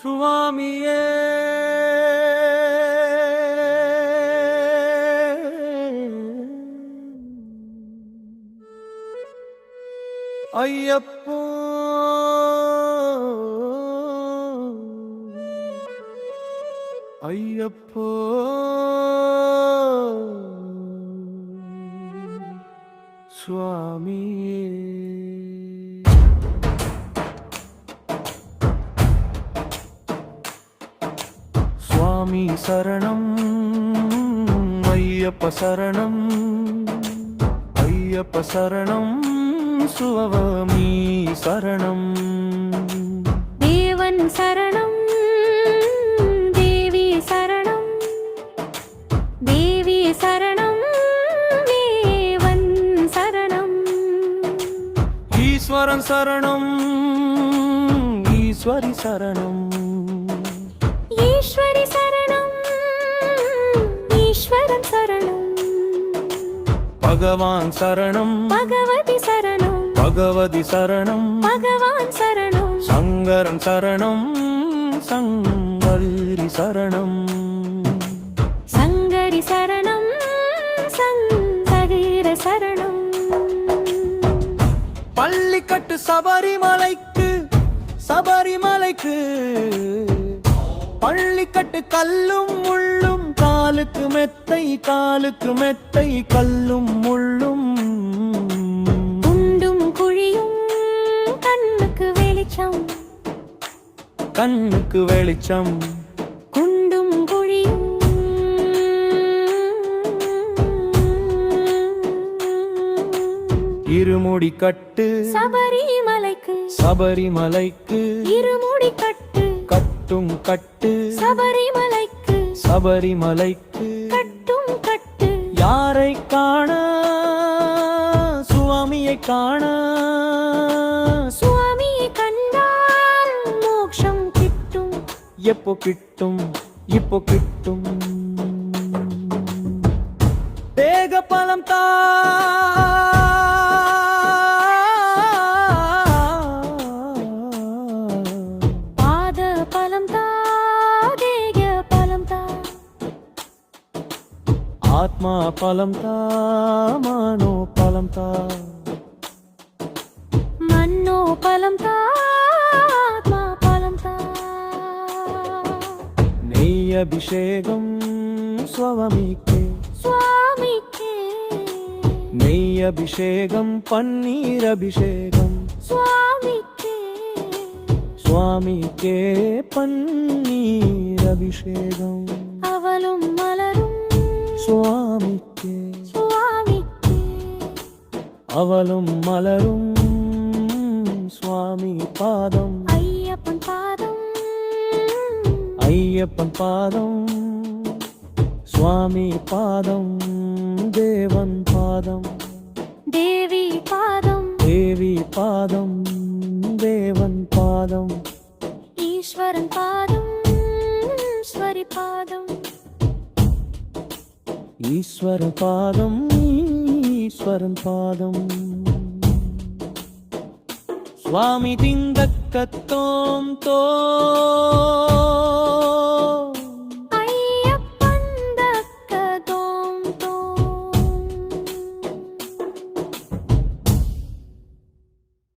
சுவாமியே ஐயப்போ ஐயப்போ சுவாமியே சுவாமி சரணம் ஐயப்ப சரணம் ஐயப்ப சரணம் சுவாமி சரணம் தேவன் சரணம் தேவி சரணம் தேவி சரணம் தேவன் சரணம் ஈஸ்வரன் சரணம் ஈஸ்வரி சரணம் ஈஸ்வரி சரணம் ஈஸ்வரன் சரணம் பகவான் சரணம் பகவதி சரணம் பகவதி சரணம் பகவான் சரணம் சங்கரன் சரணம் சங்கரி சரணம் சங்கரி சரணம் சங்கர சரணம் பள்ளிக்கட்டு சபரிமலைக்கு சபரிமலைக்கு பள்ளிக்கட்டு கல்லும் முள்ளும் காலுக்கு மெத்தை கல்லும் முள்ளும் குண்டும் குழியும் கண்ணுக்கு வெளிச்சம் கண்ணுக்கு வெளிச்சம் குண்டும் குழியும் இருமுடி கட்டு சபரிமலைக்கு சபரிமலைக்கு இருமுடி கட்டு கட்டும் கட்டு சபரிமலைக்கு சபரிமலைக்கு கட்டும் கட்டு யாரை காண சுவாமியை காண சுவாமியை கண்டால் மோட்சம் கிட்டும் எப்போ கிட்டும் இப்போ கிட்டும் தேக பலம் தா பாத பலம் தா தேக பலம் தா ஆத்மா பலம் தா மனோ பலம் தா மன்னோ பலம் தா ஆத்மா பலம் தா நெய் அபிஷேகம் சுவாமிக்கு சுவாமிக்கு நெய் அபிஷேகம் பன்னீர் அபிஷேகம் சுவாமிக்கு சுவாமிக்கே பன்னீர் அபிஷேகம் அவளும் மலரும் சுவாமிக்கே சுவாமிக்கு அவளும் மலரும் சுவாமி பாதம் ஐயப்பன் பாதம் ஐயப்பன் பாதம் சுவாமி பாதம் தேவன் பாதம் தேவி பாதம் தேவி பாதம் தேவன் பாதம் ஈஸ்வரன் பாதம் ஈஸ்வரி பாதம் ஈஸ்வர பாதம் ஈஸ்வரன் பாதம் சுவாமி திந்தக்கத்தோம் தோ